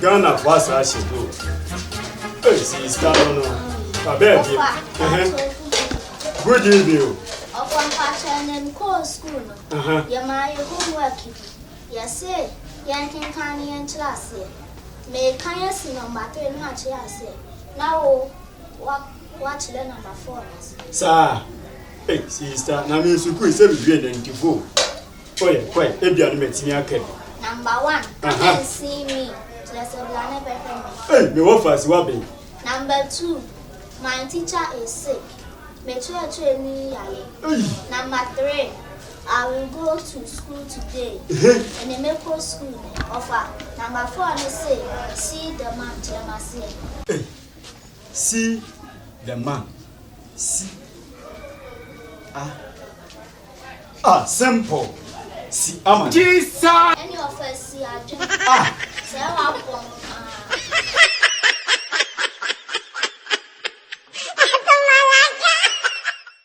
Ghana was Ashibu. Hey, sister, no. Baby. Good evening. Upon fashion and course school. Your my homework. Yes, sir. Yanking canny and class. May kindness number 3 much, yes, sir. Now, watch the number 4. Sir. Hey, sister, now means you could say we and to go. Oh, yeah, quite. If you are meeting your kid. Number 1. Come and see me. Let's have hey, me what fast you be? Number 2. My teacher is sick. Me training Number 3. I will go to school today. And the medical school offer. Number 4 they say see the man hey, see the man. See. Simple. See, Jesus. Any of us see a drink. Say